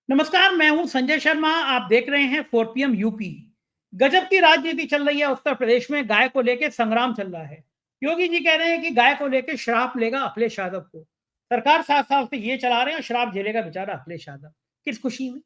नमस्कार, मैं हूं संजय शर्मा। आप देख रहे हैं 4 पीएम यूपी। गजब की राजनीति चल रही है उत्तर प्रदेश में। गाय को लेकर संग्राम चल रहा है। योगी जी कह रहे हैं कि गाय को लेकर श्राप लेगा अखिलेश यादव को। सरकार 7 साल से ये चला रहे हैं, श्राप झेलेगा बेचारा अखिलेश यादव। किस खुशी में?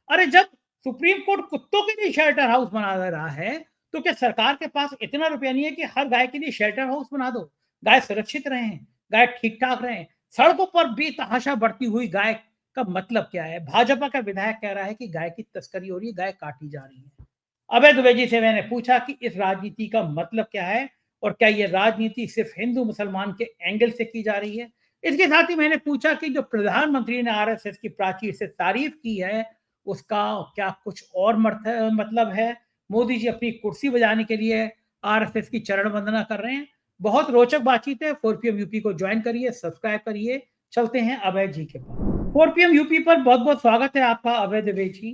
अरे जब सुप्रीम कोर्ट कुत्तों के लिए शेल्टर हाउस बना दे रहा है, तो क्या सरकार के पास इतना रुपया नहीं है कि हर गाय के लिए शेल्टर हाउस बना दो? गाय सुरक्षित रहे, गाय ठीक ठाक रहे। सड़कों पर बेतहाशा बढ़ती हुई गाय का मतलब क्या है? भाजपा का विधायक कह रहा है कि गाय की तस्करी हो रही है, गाय काटी जा रही है। अभय दुबे जी से मैंने पूछा कि इस राजनीति का मतलब क्या है और क्या ये राजनीति सिर्फ हिंदू मुसलमान के एंगल से की जा रही है। इसके साथ ही मैंने पूछा कि जो प्रधानमंत्री ने आरएसएस की प्राचीर से तारीफ की है, उसका क्या कुछ और मतलब है? मोदी जी अपनी कुर्सी बजाने के लिए आरएसएस की चरण वंदना कर रहे हैं। बहुत रोचक बातचीत है। 4 पीएम यूपी को ज्वाइन करिए, सब्सक्राइब करिए। चलते हैं अभय जी के पास। 4 पीएम यूपी पर बहुत बहुत स्वागत है आपका अभय दुबे जी।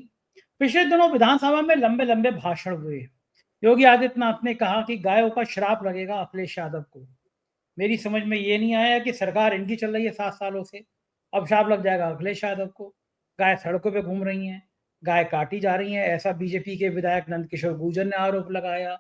पिछले दिनों विधानसभा में लंबे लंबे भाषण हुए। योगी आदित्यनाथ ने कहा कि गायों का श्राप लगेगा अखिलेश यादव को। मेरी समझ में ये नहीं आया कि सरकार इनकी चल रही है 7 सालों से, अब श्राप लग जाएगा अखिलेश यादव को। गाय सड़कों पे घूम रही हैं, गाय काटी जा रही हैं, ऐसा बीजेपी के विधायक नंदकिशोर गुर्जर ने आरोप लगाया।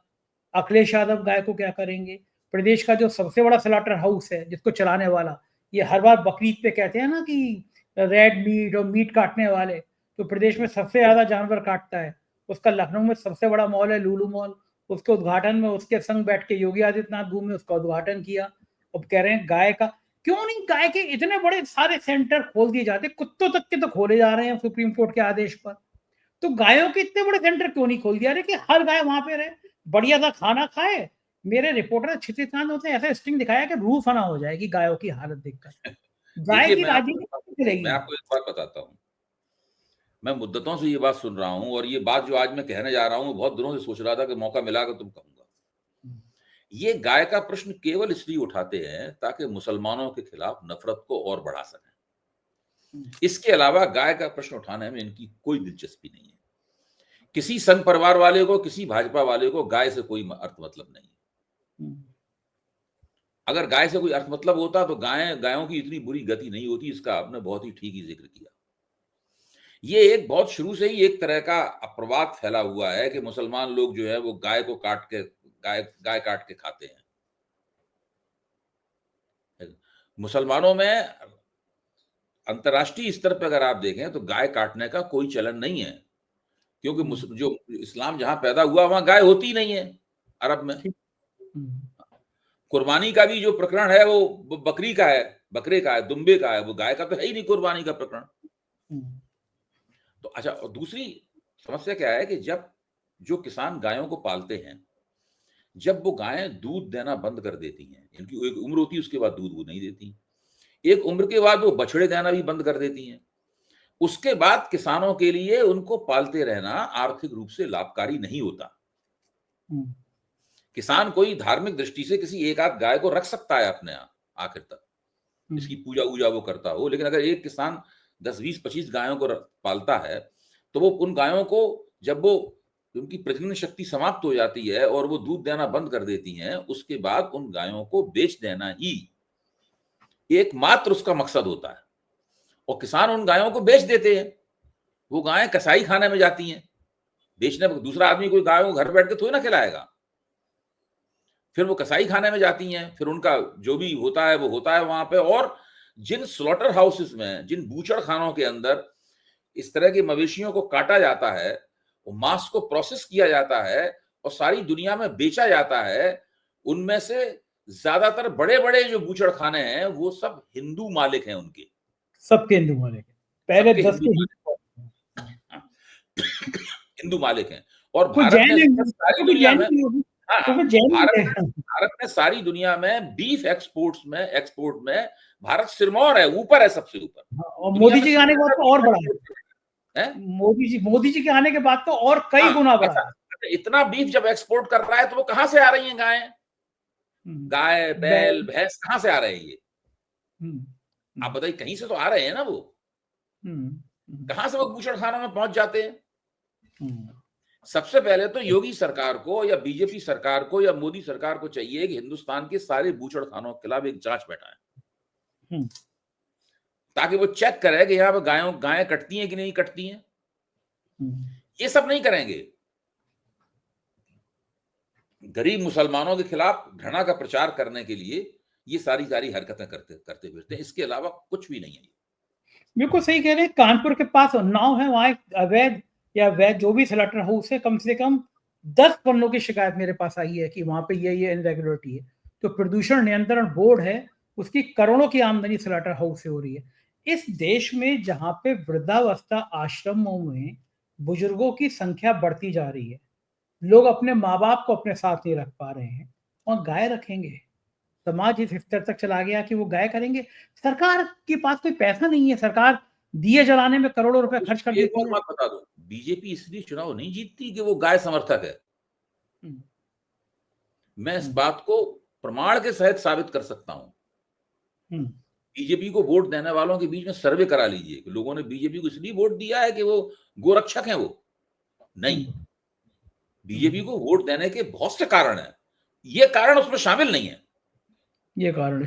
अखिलेश यादव गाय को क्या करेंगे? प्रदेश का जो सबसे बड़ा स्लॉटर हाउस है जिसको चलाने वाला, ये हर बार बकरीद पे कहते हैं ना कि रेड मीट और मीट काटने वाले, तो प्रदेश में सबसे ज्यादा जानवर काटता है। उसका लखनऊ में सबसे बड़ा मॉल है लुलु मॉल। उसके उद्घाटन में उसके संग बैठ के योगी आदित्यनाथ घूमे, उसका उद्घाटन किया। अब कह रहे हैं गाय का। क्यों नहीं गाय के इतने बड़े सारे सेंटर खोल दिए जाते? कुत्तों तक के तो खोले जा रहे हैं सुप्रीम कोर्ट के आदेश पर। तो गायों के इतने बड़े सेंटर क्यों नहीं खोल दिया रहे कि हर गाय वहां पे रहे, बढ़िया सा खाना खाए। मेरे रिपोर्टर क्षितिज कांत ने ऐसा स्टिंग दिखाया कि रूह फना हो जाएगी गायों की हालत देखकर। गाय देखिए, की राजनीति मैं रहेगी। आपको एक बात बताता हूँ। मैं मुद्दतों से ये बात सुन रहा हूँ और ये बात जो आज मैं कहने जा रहा हूँ, बहुत दिनों से सोच रहा था कि मौका मिला तो तुम कहूँगा। ये गाय का प्रश्न केवल इसलिए उठाते हैं ताकि मुसलमानों के खिलाफ नफरत को और बढ़ा सकें। इसके अलावा गाय का प्रश्न उठाने में इनकी कोई दिलचस्पी नहीं है। किसी संघ परिवार वाले को, किसी भाजपा वाले को गाय से कोई अर्थ मतलब नहीं है। अगर गाय से कोई अर्थ मतलब होता तो गायों की इतनी बुरी गति नहीं होती। इसका आपने बहुत ही ठीक ही जिक्र किया। ये एक बहुत शुरू से ही एक तरह का अपवाद फैला हुआ है कि मुसलमान लोग जो है वो गाय को काट के गाय काट के खाते हैं। मुसलमानों में अंतर्राष्ट्रीय स्तर पर अगर आप देखें तो गाय काटने का कोई चलन नहीं है, क्योंकि जो इस्लाम जहां पैदा हुआ वहां गाय होती ही नहीं है अरब में। कुर्बानी का भी जो प्रकरण है वो बकरी का है, बकरे का है, दुम्बे का है। वो गाय का तो है ही नहीं कुर्बानी का प्रकरण। तो अच्छा, और दूसरी समस्या क्या है कि जब जो किसान गायों को पालते हैं, जब वो गायें दूध देना बंद कर देती हैं, इनकी एक उम्र होती है, उसके बाद दूध वो नहीं देती। एक उम्र के बाद वो बछड़े देना भी बंद कर देती हैं। उसके बाद किसानों के लिए उनको पालते रहना आर्थिक रूप से लाभकारी नहीं होता। किसान कोई धार्मिक दृष्टि से किसी एक आध गाय को रख सकता है अपने आखिर तक, इसकी पूजा वूजा वो करता हो, लेकिन अगर एक किसान 10, 20, 25 गायों को पालता है तो वो उन गायों को, जब वो उनकी प्रजनन शक्ति समाप्त हो जाती है और वो दूध देना बंद कर देती हैं, उसके बाद उन गायों को बेच देना ही एकमात्र उसका मकसद होता है। और किसान उन गायों को बेच देते हैं। वो गायें कसाई खाने में जाती हैं बेचने। दूसरा आदमी कोई गायों को घर बैठ के थोड़ी ना खिलाएगा। फिर वो कसाई खाने में जाती हैं, फिर उनका जो भी होता है वो होता है वहां पे। और जिन स्लॉटर हाउसेस में, जिन बूचड़ खानों के अंदर इस तरह के मवेशियों को काटा जाता है, वो मांस को प्रोसेस किया जाता है और सारी दुनिया में बेचा जाता है, उनमें से ज्यादातर बड़े बड़े जो बूचड़ खाने हैं वो सब हिंदू मालिक हैं। उनके सबके हिंदू मालिक हैं। पहले सबके 10 हिंदू के मालिक हिंदू मालिक हैं। और कोई भारत जैन में है, सारी तो फिर दुनिया जैन में, भी होगी। हाँ, तो फिर जैन भी भारत है। में भारत में सारी दुनिया में बीफ एक्सपोर्ट में भारत सिरमौर है, ऊपर है, सबसे ऊपर। हाँ, और दुनिया मोदी में जी के आने के बाद तो और बड़ा है। है। मोदी जी के आने के बाद तो और कई हाँ, गुना बढ़ा अच्छा, है। इतना बीफ जब एक्सपोर्ट कर रहा है तो वो कहां से आ रही हैं गायें? गाय, बैल, बैल। भैंस कहां से आ रहे हैं ये? आप हम्म, बताइए, कहीं से तो आ रहे हैं ना वो। कहां से वो बूचड़ खानों में पहुंच जाते हैं? सबसे पहले तो योगी सरकार को या बीजेपी सरकार को या मोदी सरकार को चाहिए कि हिंदुस्तान के सारे बूचड़ खानों के खिलाफ एक जांच बैठाएं, ताकि वो चेक करे कि यहाँ पे गायें कटती हैं कि नहीं कटती हैं। ये सब नहीं करेंगे। गरीब मुसलमानों के खिलाफ घृणा का प्रचार करने के लिए ये सारी हरकतें करते फिरते हैं, इसके अलावा कुछ भी नहीं है। बिल्कुल सही कह रहे हैं। कानपुर के पास उन्नाव है, वहाँ एक अवैध या वैध जो भी स्लॉटर हाउस है, कम से कम 10 पन्नों की शिकायत मेरे पास आई है कि वहाँ पे ये इनरेगुलरिटी है। तो प्रदूषण नियंत्रण बोर्ड है, उसकी करोड़ों की आमदनी स्लॉटर हाउस से हो रही है। इस देश में जहाँ पे वृद्धावस्था आश्रमों में बुजुर्गों की संख्या बढ़ती जा रही है, लोग अपने माँ बाप को अपने साथ नहीं रख पा रहे हैं और गाय रखेंगे। समाज इस स्तर तक चला गया कि वो गाय करेंगे। सरकार के पास कोई पैसा नहीं है, सरकार दिए जलाने में करोड़ों रुपए खर्च कर एक देती और है। बात बता दो, बीजेपी इसलिए चुनाव नहीं जीतती कि वो गाय समर्थक है। हम्म, मैं इस बात को प्रमाण के सहित साबित कर सकता हूं। हम्म, बीजेपी को वोट देने वालों के बीच में सर्वे करा लीजिए कि लोगों ने बीजेपी को इसलिए वोट दिया है कि वो गोरक्षक हैं। वो नहीं, बीजेपी को वोट देने के बहुत से कारण हैं, ये कारण उसमें शामिल नहीं है। ये कारण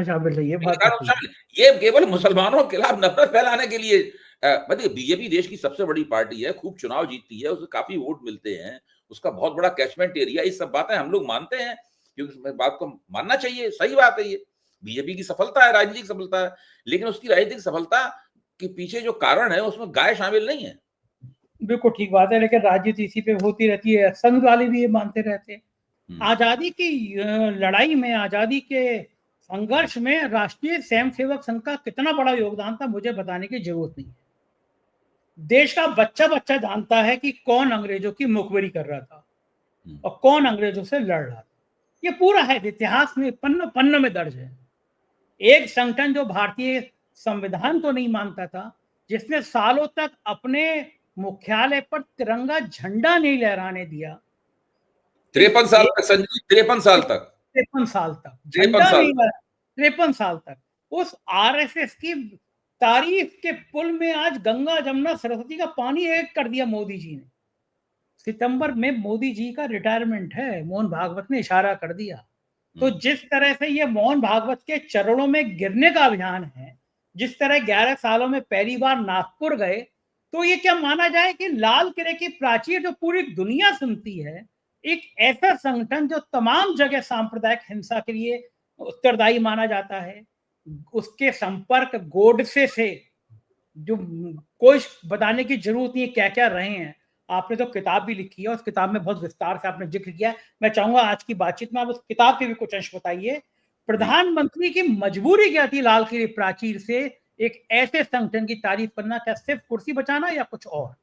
शामिल नहीं है, बात तो सही है। ये केवल मुसलमानों के खिलाफ नफरत फैलाने के लिए। मतलब बीजेपी देश की सबसे बड़ी पार्टी है, खूब चुनाव जीतती है, उसे काफी वोट मिलते हैं, उसका बहुत बड़ा कैचमेंट एरिया, ये सब बातें हम लोग मानते हैं, क्योंकि इस बात को मानना चाहिए, सही बात है। ये बीजेपी की सफलता है, राजनीतिक सफलता है, लेकिन उसकी राजनीतिक सफलता के पीछे जो कारण है उसमें गाय शामिल नहीं है। बिल्कुल ठीक बात है, लेकिन राजनीति इसी पे होती रहती है। संघ वाले भी ये मानते रहते हैं। आजादी की लड़ाई में, आजादी के संघर्ष में राष्ट्रीय स्वयंसेवक संघ का कितना बड़ा योगदान था, मुझे बताने की जरूरत नहीं है। देश का बच्चा बच्चा जानता है कि कौन अंग्रेजों की मुखबिरी कर रहा था और कौन अंग्रेजों से लड़ रहा था। ये पूरा है, इतिहास में पन्नों पन्नों में दर्ज है। एक संगठन जो भारतीय संविधान को नहीं मानता था, जिसने सालों तक अपने मुख्यालय पर तिरंगा झंडा नहीं लहराने दिया, 53 साल तक संजय, 53 साल तक, 53 साल तक 53 झंडा साल नहीं लहरा, 53 साल तक उस आरएसएस की तारीफ के पुल में आज गंगा जमुना सरस्वती का पानी एक कर दिया मोदी जी ने। सितंबर में मोदी जी का रिटायरमेंट है, मोहन भागवत ने इशारा कर दिया। तो जिस तरह से ये मोहन भागवत के चरणों में गिरने का अभियान है, जिस तरह 11 सालों में पहली बार नागपुर गए, तो ये क्या माना जाए कि लाल किले की प्राचीर जो पूरी दुनिया सुनती है, एक ऐसा संगठन जो तमाम जगह सांप्रदायिक हिंसा के लिए उत्तरदायी माना जाता है, उसके संपर्क गोडसे से जो कोई बताने की जरूरत नहीं है क्या क्या रहे हैं। आपने तो किताब भी लिखी है, उस किताब में बहुत विस्तार से आपने जिक्र किया है। मैं चाहूंगा आज की बातचीत में आप उस किताब के भी कुछ अंश बताइए। प्रधानमंत्री की मजबूरी क्या थी लाल किले प्राचीर से एक ऐसे संगठन की तारीफ करना? क्या सिर्फ कुर्सी बचाना या कुछ और?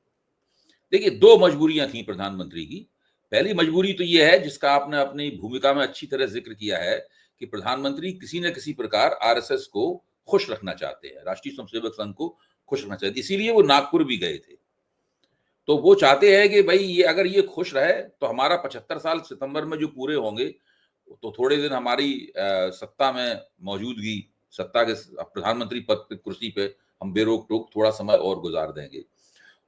देखिए, दो मजबूरियां थी प्रधानमंत्री की। पहली मजबूरी तो यह है, जिसका आपने अपनी भूमिका में अच्छी तरह जिक्र किया है, कि प्रधानमंत्री किसी न किसी प्रकार आरएसएस को खुश रखना चाहते हैं, राष्ट्रीय स्वयंसेवक संघ को खुश रखना चाहते हैं, इसीलिए वो नागपुर भी गए थे। तो वो चाहते हैं कि भाई ये अगर ये खुश रहे तो हमारा 75 साल सितंबर में जो पूरे होंगे, तो थोड़े दिन हमारी सत्ता में मौजूदगी, सत्ता के प्रधानमंत्री पद पे, कुर्सी पे हम बेरोक टोक थोड़ा समय और गुजार देंगे,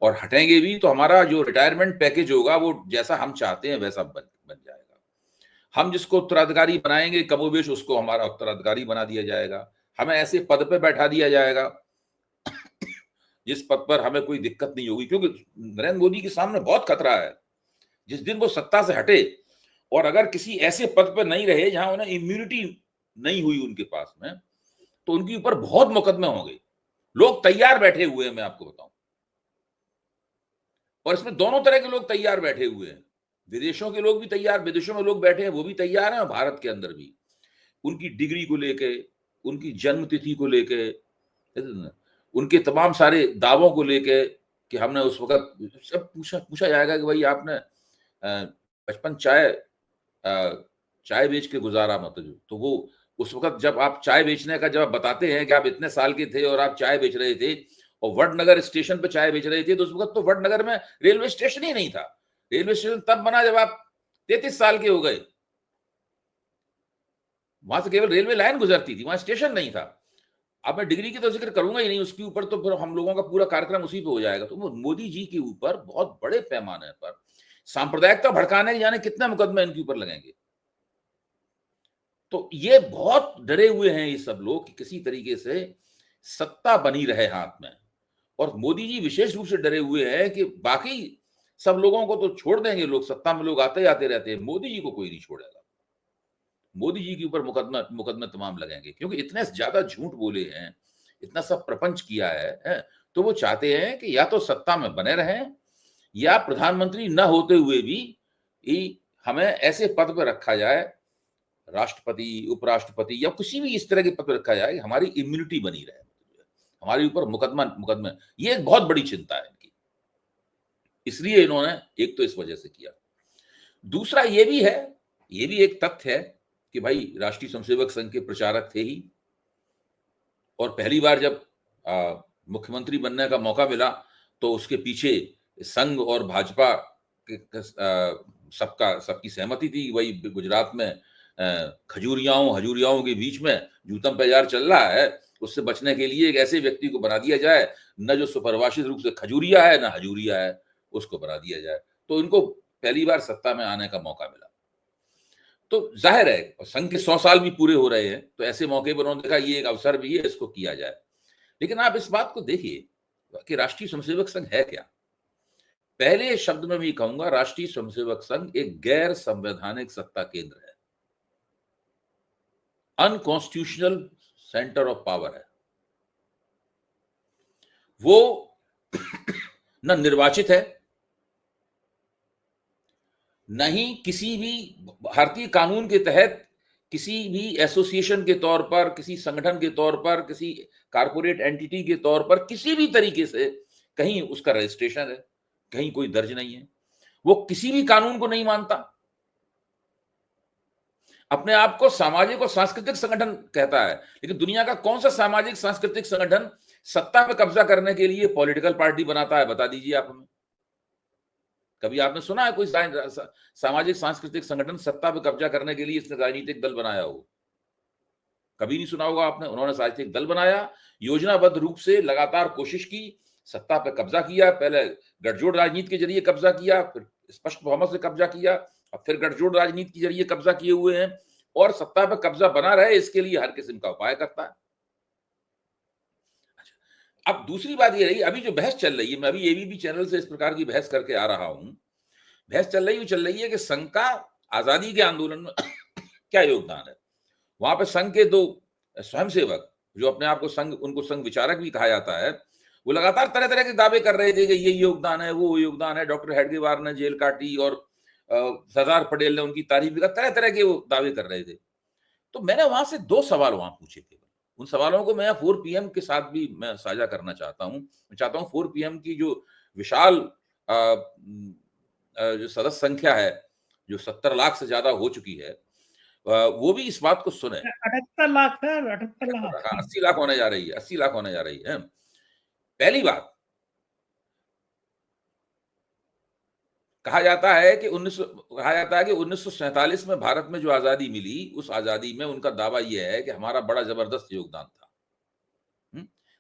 और हटेंगे भी तो हमारा जो रिटायरमेंट पैकेज होगा वो जैसा हम चाहते हैं वैसा बन जाएगा। हम जिसको उत्तराधिकारी बनाएंगे कमोबेश उसको हमारा उत्तराधिकारी बना दिया जाएगा, हमें ऐसे पद पे बैठा दिया जाएगा जिस पद पर हमें कोई दिक्कत नहीं होगी, क्योंकि नरेंद्र मोदी के सामने बहुत खतरा है। जिस दिन वो सत्ता से हटे और अगर किसी ऐसे पद पर नहीं रहे जहां उन्हें इम्यूनिटी नहीं हुई उनके पास में, तो उनके ऊपर बहुत मुकदमे होंगे। लोग तैयार बैठे हुए हैं, मैं आपको बताऊं, और इसमें दोनों तरह के लोग तैयार बैठे हुए हैं। विदेशों के लोग भी तैयार, विदेशों में लोग बैठे हैं वो भी तैयार हैं, और भारत के अंदर भी उनकी डिग्री को लेके, उनकी जन्म तिथि को लेके, उनके तमाम सारे दावों को लेके, कि हमने उस वक्त सब पूछा जाएगा कि भाई आपने बचपन चाय बेच के गुजारा, मतलब तो वो उस वक्त जब आप चाय बेचने का जब आप बताते हैं कि आप इतने साल के थे और आप चाय बेच रहे थे और वडनगर स्टेशन पे चाय बेच रहे थे, तो उस वक्त तो वडनगर में रेलवे स्टेशन ही नहीं था। रेलवे स्टेशन तब बना जब आप 33 साल के हो गए। वहां से केवल रेलवे लाइन गुजरती थी, वहां स्टेशन नहीं था। अब मैं डिग्री की तो जिक्र करूंगा ही नहीं उसके ऊपर, तो फिर हम लोगों का पूरा कार्यक्रम उसी पे हो जाएगा। तो मोदी जी के ऊपर बहुत बड़े पैमाने पर सांप्रदायिकता भड़काने के जाने कितने मुकदमे इनके ऊपर लगेंगे। तो ये बहुत डरे हुए हैं ये सब लोग कि किसी तरीके से सत्ता बनी रहे हाथ में। और मोदी जी विशेष रूप से डरे हुए हैं कि बाकी सब लोगों को तो छोड़ देंगे, लोग सत्ता में लोग आते आते रहते हैं, मोदी जी को कोई नहीं छोड़ेगा। मोदी जी के ऊपर मुकदमे तमाम लगेंगे, क्योंकि इतने ज्यादा झूठ बोले हैं, इतना सब प्रपंच किया है, तो वो चाहते हैं कि या तो सत्ता में बने रहें या प्रधानमंत्री न होते हुए भी हमें ऐसे पद पर रखा जाए, राष्ट्रपति, उपराष्ट्रपति या किसी भी इस तरह के पद पर रखा जाए, हमारी इम्यूनिटी बनी रहे, हमारे ऊपर मुकदमे। ये एक बहुत बड़ी चिंता है इनकी, इसलिए इन्होंने एक तो इस वजह से किया। दूसरा ये भी है, ये भी एक तथ्य है कि भाई राष्ट्रीय स्वयंसेवक संघ के प्रचारक थे ही, और पहली बार जब मुख्यमंत्री बनने का मौका मिला तो उसके पीछे संघ और भाजपा सबकी सहमति थी। वही गुजरात में हजूरियाओं के बीच में जूतम पैजार चल रहा है, उससे बचने के लिए एक ऐसे व्यक्ति को बना दिया जाए, न जो सुपरिभाषित रूप से खजूरिया है न हजूरिया है, उसको बना दिया जाए। तो इनको पहली बार सत्ता में आने का मौका मिला। तो जाहिर है संघ के 100 साल भी पूरे हो रहे हैं, तो ऐसे मौके पर उन्होंने देखा ये एक अवसर भी है, इसको किया जाए। लेकिन आप इस बात को देखिए कि राष्ट्रीय स्वयंसेवक संघ है क्या। पहले शब्द में भी कहूंगा, राष्ट्रीय स्वयंसेवक संघ एक गैर संवैधानिक सत्ता केंद्र है, अनकॉन्स्टिट्यूशनल सेंटर ऑफ पावर है। वो न निर्वाचित है, नहीं किसी भी भारतीय कानून के तहत किसी भी एसोसिएशन के तौर पर, किसी संगठन के तौर पर, किसी कारपोरेट एंटिटी के तौर पर किसी भी तरीके से कहीं उसका रजिस्ट्रेशन है, कहीं कोई दर्ज नहीं है। वो किसी भी कानून को नहीं मानता, अपने आप को सामाजिक और सांस्कृतिक संगठन कहता है। लेकिन दुनिया का कौन सा सामाजिक सांस्कृतिक संगठन सत्ता पे कब्जा करने के लिए पॉलिटिकल पार्टी बनाता है, बता दीजिए आप हमें। कभी आपने सुना है कोई सामाजिक सांस्कृतिक संगठन सत्ता पे कब्जा करने के लिए इसने राजनीतिक दल बनाया हो? कभी नहीं सुना होगा आपने। उन्होंने राजनीतिक दल बनाया, योजनाबद्ध रूप से लगातार कोशिश की, सत्ता पे कब्जा किया। पहले गठजोड़ राजनीति के जरिए कब्जा किया, फिर स्पष्ट बहुमत से कब्जा किया, अब फिर गठजोड़ राजनीति के जरिए कब्जा किए हुए हैं, और सत्ता पे कब्जा बना रहे इसके लिए हर किस्म का उपाय करता है। अब दूसरी बात ये रही, अभी जो बहस चल रही है, मैं अभी एबीपी चैनल से इस प्रकार की बहस करके आ रहा हूं, बहस चल रही है कि संघ का आजादी के आंदोलन में क्या योगदान है। वहां पे संघ के 2 स्वयंसेवक जो अपने आप को उनको संघ विचारक भी कहा जाता है, वो लगातार तरह तरह के दावे कर रहे थे कि ये योगदान है, वो योगदान है। डॉक्टर हेडगेवार ने जेल काटी और सरदार पटेल ने उनकी तारीफ भी, तरह तरह के वो दावे कर रहे थे। तो मैंने वहां से 2 सवाल वहां पूछे थे। उन सवालों को मैं 4PM के साथ भी मैं साझा करना चाहता हूं। मैं चाहता हूं 4PM की जो विशाल जो सदस्य संख्या है, जो 70 लाख से ज्यादा हो चुकी है, वो भी इस बात को सुने। 78 लाख सर, 78 लाख। 80 लाख होने जा रही है, 80 लाख होने जा रही है। पहली बात, कहा जाता है कि 1947 में भारत में जो आजादी मिली, उस आजादी में उनका दावा यह है कि हमारा बड़ा जबरदस्त योगदान था।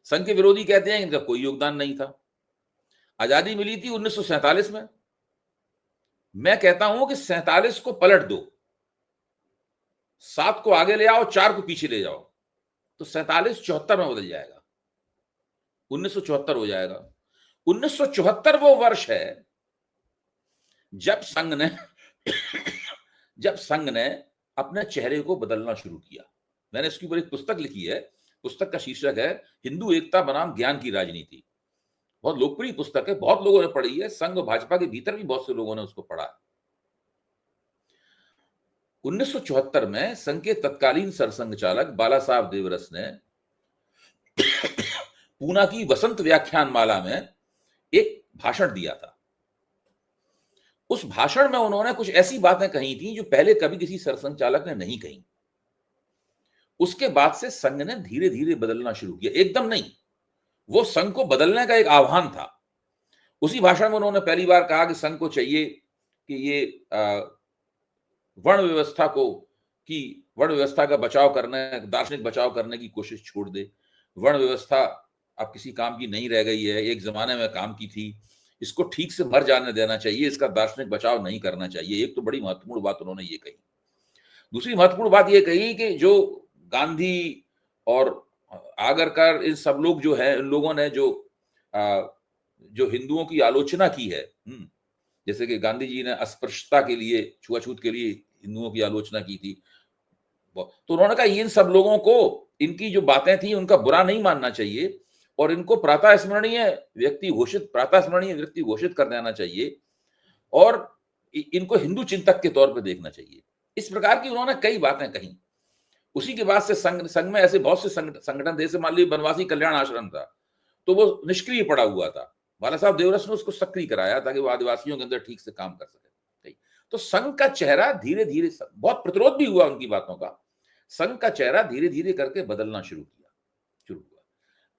संघ के विरोधी कहते हैं इनका कोई योगदान नहीं था। आजादी मिली थी 1947 में। मैं कहता हूं कि 47 को पलट दो, 7 को आगे ले आओ, 4 को पीछे ले जाओ, तो 47 74 में बदल जाएगा, 1974 हो जाएगा। 1974 वो वर्ष है जब संघ ने अपने चेहरे को बदलना शुरू किया। मैंने इसके ऊपर एक पुस्तक लिखी है, पुस्तक का शीर्षक है हिंदू एकता बनाम ज्ञान की राजनीति। बहुत लोकप्रिय पुस्तक है, बहुत लोगों ने पढ़ी है, संघ और भाजपा के भीतर भी बहुत से लोगों ने उसको पढ़ा। 1974 में संघ के तत्कालीन सरसंघ चालक बाला साहब देवरस ने पूना की वसंत व्याख्यान माला में एक भाषण दिया था। उस भाषण में उन्होंने कुछ ऐसी बातें कही थी जो पहले कभी किसी सरसंघ चालक ने नहीं कही। उसके बाद से संघ ने धीरे धीरे बदलना शुरू किया, एकदम नहीं, वो संघ को बदलने का एक आह्वान था। उसी भाषण में उन्होंने पहली बार कहा कि संघ को चाहिए कि ये वर्ण व्यवस्था का बचाव करने, दार्शनिक बचाव करने की कोशिश छोड़ दे। वर्ण व्यवस्था अब किसी काम की नहीं रह गई है, एक जमाने में काम की थी, इसको ठीक से मर जाने देना चाहिए, इसका दार्शनिक बचाव नहीं करना चाहिए। एक तो बड़ी महत्वपूर्ण बात उन्होंने ये कही। दूसरी महत्वपूर्ण बात ये कही कि जो गांधी और आगरकर, इन सब लोग जो है, इन लोगों ने जो हिंदुओं की आलोचना की है, जैसे कि गांधी जी ने अस्पृश्यता के लिए, छुआछूत के लिए हिंदुओं की आलोचना की थी, तो उन्होंने कहा इन सब लोगों को, इनकी जो बातें थी उनका बुरा नहीं मानना चाहिए और इनको प्रातः स्मरणीय व्यक्ति घोषित कर देना चाहिए और इनको हिंदू चिंतक के तौर पर देखना चाहिए। इस प्रकार की उन्होंने कई बातें कही। उसी के बाद से संघ में ऐसे बहुत से संगठन, जैसे मान लीजिए बनवासी कल्याण आश्रम था, तो वो निष्क्रिय पड़ा हुआ था। बाला साहब देवरस ने उसको सक्रिय कराया ताकि वो आदिवासियों के अंदर ठीक से काम कर सके। तो संघ का चेहरा धीरे धीरे, बहुत प्रतिरोध भी हुआ उनकी बातों का, संघ का चेहरा धीरे धीरे करके बदलना शुरू हुआ।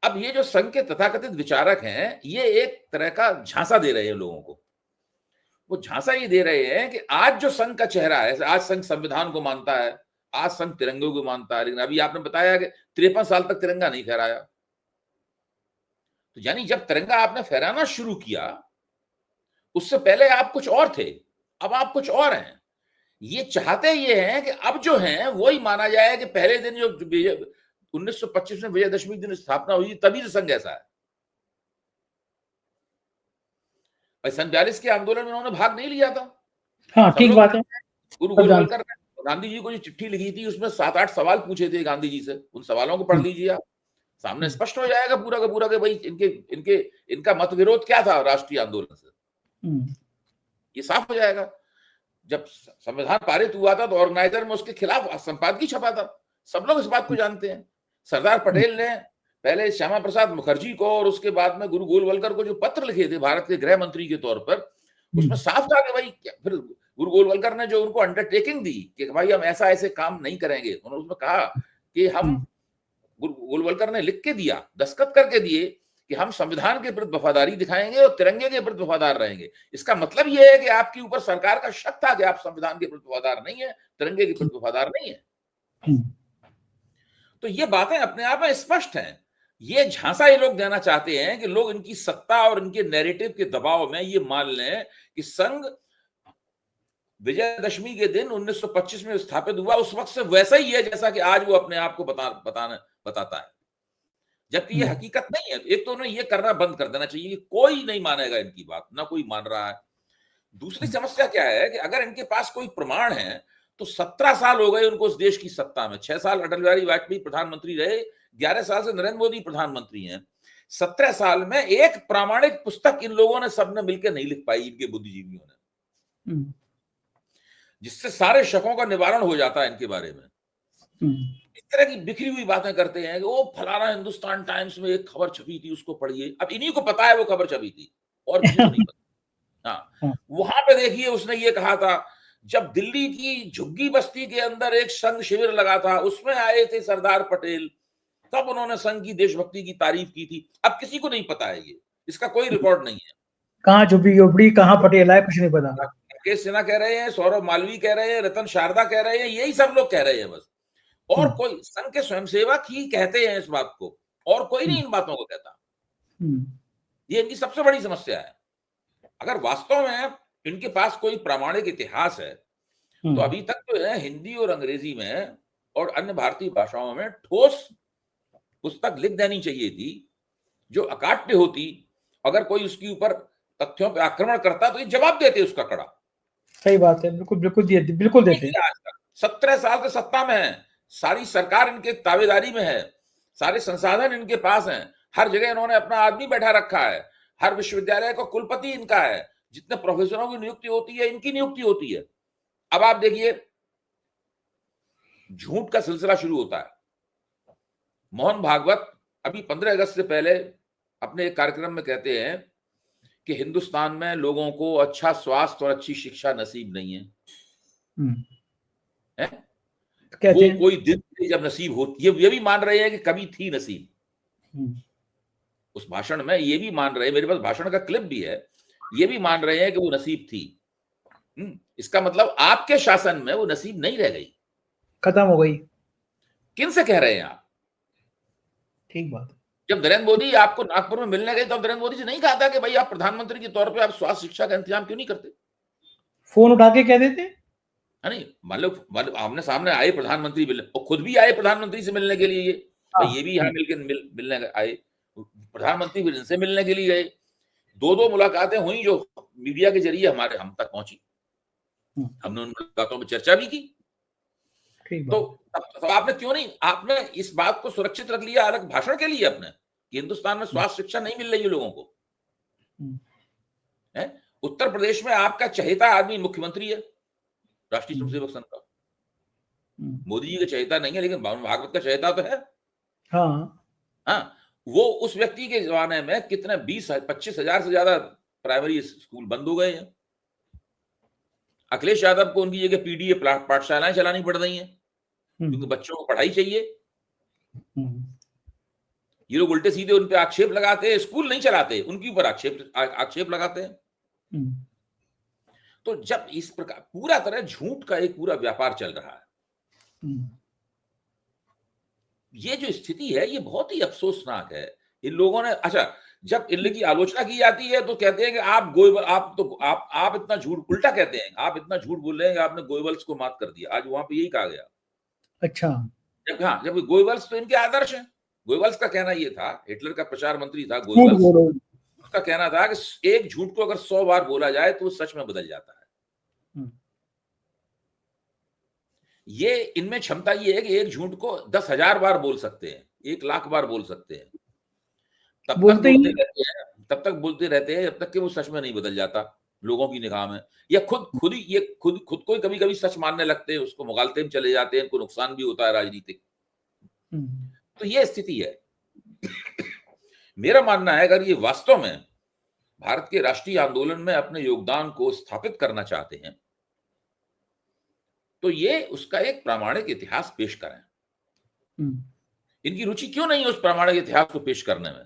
अब ये जो संघ के तथाकथित विचारक हैं, ये एक तरह का झांसा दे रहे हैं लोगों को। वो झांसा ये दे रहे हैं कि आज जो संघ का चेहरा है, आज संघ संविधान को मानता है, आज संघ तिरंगे को मानता है, लेकिन अभी आपने बताया कि 53 साल तक तिरंगा नहीं फहराया। तो यानी जब तिरंगा आपने फहराना शुरू किया, उससे पहले आप कुछ और थे, अब आप कुछ और हैं। ये चाहते ये हैं कि अब जो हैं वही माना जाए कि पहले दिन जो 1925 में विजयदशमी दिन स्थापना हुई, तभी से संघ ऐसा है। सन 42 के आंदोलन में उन्होंने भाग नहीं लिया था। हाँ, ठीक बात है। गुरु गोलवलकर ने गांधी जी को जो चिट्ठी लिखी थी, उसमें 7-8 सवाल पूछे थे गांधी जी से। उन सवालों को पढ़ लीजिए आप, सामने स्पष्ट हो जाएगा पूरा का पूरा कि भाई इनका मतविरोध क्या था राष्ट्रीय आंदोलन से। ये साफ हो जाएगा। जब संविधान पारित हुआ था तो ऑर्गेनाइजर में उसके खिलाफ संपादकीय छपा था, सब लोग इस बात को जानते हैं। सरदार पटेल ने पहले श्यामा प्रसाद मुखर्जी को और उसके बाद में गुरु गोलवलकर को जो पत्र लिखे थे भारत के गृह मंत्री के तौर पर, उसमें साफ था कि भाई, फिर गुरु गोलवलकर ने जो उनको अंडरटेकिंग दी कि भाई हम ऐसे काम नहीं करेंगे, उन्होंने उसमें कहा कि हम, गुरु गोलवलकर ने लिख के दिया, दस्तखत करके दिए कि हम संविधान के प्रति वफादारी दिखाएंगे और तिरंगे के प्रति वफादार रहेंगे। इसका मतलब यह है कि आपके ऊपर सरकार का शक था कि आप संविधान के प्रति वफादार नहीं है, तिरंगे के प्रति वफादार नहीं है। तो ये बातें अपने आप में स्पष्ट हैं। ये झांसा ये लोग देना चाहते हैं कि लोग इनकी सत्ता और इनके नैरेटिव के दबाव में ये मान लें कि संघ विजयदशमी के दिन 1925 में स्थापित हुआ, उस वक्त से वैसा ही है जैसा कि आज वो अपने आप को बताता है, जबकि ये हकीकत नहीं है। एक तो उन्हें ये करना बंद कर देना चाहिए कि कोई नहीं मानेगा इनकी बात, ना कोई मान रहा है। दूसरी समस्या क्या है कि अगर इनके पास कोई प्रमाण है, तो 17 साल हो गए उनको उस देश की सत्ता में। 6 साल अटल बिहारी वाजपेयी प्रधानमंत्री रहे, 11 साल से नरेंद्र मोदी प्रधानमंत्री हैं। 17 साल में एक प्रामाणिक पुस्तक इन लोगों ने सबने मिलकर नहीं लिख पाई, इनके बुद्धिजीवियों ने, जिससे सारे शकों का निवारण हो जाता है इनके बारे में। इस तरह की बिखरी हुई बातें करते हैं कि वो फलाना हिंदुस्तान टाइम्स में एक खबर छपी थी, उसको पढ़िए। अब इन्हीं को पता है वो खबर छपी थी, और किसी को नहीं पता। हाँ, वहां पे देखिए उसने ये कहा था, जब दिल्ली की झुग्गी बस्ती के अंदर एक संघ शिविर लगा था, उसमें आए थे सरदार पटेल, तब उन्होंने संघ की देशभक्ति की तारीफ की थी। अब किसी को नहीं पता है, ये इसका कोई रिकॉर्ड नहीं है। कहाँ झुग्गी झोपड़ी, कहाँ पटेल आए, कुछ नहीं पता। राकेश सिन्हा कह रहे हैं, सौरभ मालवी कह रहे हैं, रतन शारदा कह रहे हैं, यही सब लोग कह रहे हैं बस। और कोई संघ के स्वयंसेवक ही कहते हैं इस बात को, और कोई नहीं इन बातों को कहता। ये इनकी सबसे बड़ी समस्या है। अगर वास्तव में इनके पास कोई प्रामाणिक इतिहास है, तो अभी तक तो है हिंदी और अंग्रेजी में और अन्य भारतीय भाषाओं में ठोस पुस्तक लिख देनी चाहिए थी, जो अकाट्य होती। अगर कोई उसके ऊपर तथ्यों पर आक्रमण करता तो ये जवाब देते उसका कड़ा। सही बात है, बिल्कुल देते। 17 साल से सत्ता में है, सारी सरकार इनके ताबेदारी में है, सारे संसाधन इनके पास हैं, हर जगह इन्होंने अपना आदमी बैठा रखा है, हर विश्वविद्यालय का कुलपति इनका है, जितने प्रोफेसरों की नियुक्ति होती है इनकी नियुक्ति होती है। अब आप देखिए, झूठ का सिलसिला शुरू होता है। मोहन भागवत अभी 15 अगस्त से पहले अपने एक कार्यक्रम में कहते हैं कि हिंदुस्तान में लोगों को अच्छा स्वास्थ्य और अच्छी शिक्षा नसीब नहीं है। वो कोई दिन जब नसीब होती है, ये भी मान रहे हैं कि कभी थी नसीब। उस भाषण में ये भी मान रहे हैं, मेरे पास भाषण का क्लिप भी है, ये भी मान रहे हैं कि वो नसीब थी। इसका मतलब आपके शासन में वो नसीब नहीं रह गई, खत्म हो गई। किन से कह रहे हैं आप? ठीक बात। जब नरेंद्र मोदी आपको नागपुर में मिलने गए, तो नरेंद्र मोदी से नहीं कहा था कि भाई आप प्रधानमंत्री के तौर पे आप स्वास्थ्य शिक्षा का इंतजाम क्यों नहीं करते? फोन उठा के कह देते। नहीं, मान लो आमने सामने आए प्रधानमंत्री मिलने, और खुद भी आए प्रधानमंत्री से मिलने के लिए, भाई ये भी यहाँ मिलने आए, प्रधानमंत्री भी इनसे मिलने के लिए गए, 2 मुलाकातें हुई जो मीडिया के जरिए हम तक पहुंची, हमने उन मुलाकातों में चर्चा भी की। तो आपने क्यों नहीं, आपने इस बात को सुरक्षित रख लिया अलग भाषण के लिए अपने, कि हिंदुस्तान में स्वास्थ्य शिक्षा नहीं मिल रही है लोगों को है? उत्तर प्रदेश में आपका चहेता आदमी मुख्यमंत्री है राष्ट्रीय स्वयंसेवक संघ का, मोदी जी का चहेता नहीं है लेकिन भागवत का चहेता तो है। हाँ, वो उस व्यक्ति के जमाने में कितने 20-25 हजार से ज्यादा प्राइमरी स्कूल बंद हो गए हैं। अखिलेश यादव को उनकी जगह पीडीए पाठशालाएं चलानी पड़ रही हैं क्योंकि बच्चों को पढ़ाई चाहिए। ये लोग उल्टे सीधे उन पे आक्षेप लगाते हैं, स्कूल नहीं चलाते, उनके ऊपर आक्षेप लगाते हैं। तो जब इस प्रकार पूरा तरह झूठ का एक पूरा व्यापार चल रहा है, ये जो स्थिति है ये बहुत ही अफसोसनाक है। इन लोगों ने, अच्छा, जब इनकी आलोचना की जाती है तो कहते हैं कि आप इतना झूठ, उल्टा कहते हैं आप इतना झूठ बोल रहे हैं, आपने गोयबल्स को मात कर दिया। आज वहां पे यही कहा गया। अच्छा, जब गोयबल्स तो इनके आदर्श हैं। गोयबल्स का कहना ये था, हिटलर का प्रचार मंत्री था गोयबल्स, उसका कहना था कि एक झूठ को अगर 100 बार बोला जाए तो वो सच में बदल जाता है। ये इनमें क्षमता ये है कि एक झूठ को 10,000 बार बोल सकते हैं, 1,00,000 बार बोल सकते हैं, तब तक बोलते रहते हैं जब तक कि वो सच में नहीं बदल जाता लोगों की निगाह में, या खुद को ही कभी कभी सच मानने लगते हैं, उसको मुगालते में चले जाते हैं, इनको नुकसान भी होता है राजनीतिक। तो ये स्थिति है। मेरा मानना है अगर ये वास्तव में भारत के राष्ट्रीय आंदोलन में अपने योगदान को स्थापित करना चाहते हैं तो ये उसका एक प्रामाणिक इतिहास पेश करें। इनकी रुचि क्यों नहीं है उस प्रामाणिक इतिहास को पेश करने में?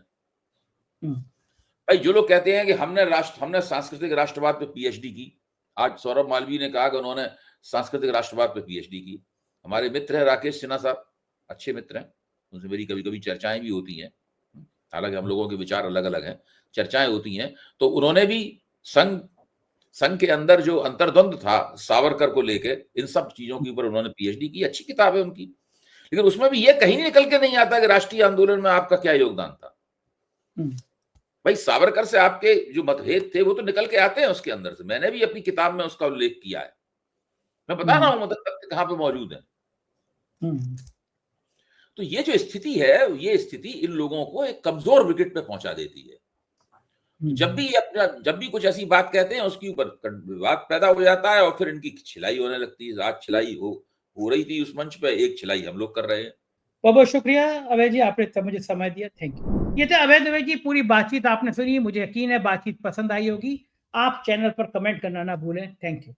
भाई जो लोग कहते हैं कि हमने सांस्कृतिक राष्ट्रवाद पे पीएचडी की, आज सौरभ मालवीय ने कहा कि उन्होंने सांस्कृतिक राष्ट्रवाद पे पीएचडी की। हमारे मित्र हैं राकेश सिन्हा साहब, अच्छे मित्र हैं, उनसे मेरी कभी कभी चर्चाएं भी होती हैं, हालांकि हम लोगों के विचार अलग अलग हैं, चर्चाएं होती हैं। तो उन्होंने भी संघ के अंदर जो अंतर्द्वंद था सावरकर को लेकर, इन सब चीजों के ऊपर उन्होंने पीएचडी की, अच्छी किताब है उनकी, लेकिन उसमें भी ये कहीं निकल के नहीं आता कि राष्ट्रीय आंदोलन में आपका क्या योगदान था। भाई सावरकर से आपके जो मतभेद थे वो तो निकल के आते हैं उसके अंदर से, मैंने भी अपनी किताब में उसका उल्लेख किया है, मैं बता रहा हूं मतलब तथ्य कहां पे मौजूद है। तो ये जो स्थिति है, ये स्थिति इन लोगों को एक कमजोर विकेट पे पहुंचा देती है। जब भी कुछ ऐसी बात कहते हैं उसके ऊपर विवाद पैदा हो जाता है और फिर इनकी छिलाई होने लगती है। आज छिलाई हो रही थी उस मंच पे, एक छिलाई हम लोग कर रहे हैं। बहुत बहुत शुक्रिया अभय जी, आपने मुझे समय दिया, थैंक यू। ये थे अभय दुबे जी, पूरी बातचीत आपने सुनी, मुझे यकीन है बातचीत पसंद आई होगी। आप चैनल पर कमेंट करना ना भूलें। Thank you.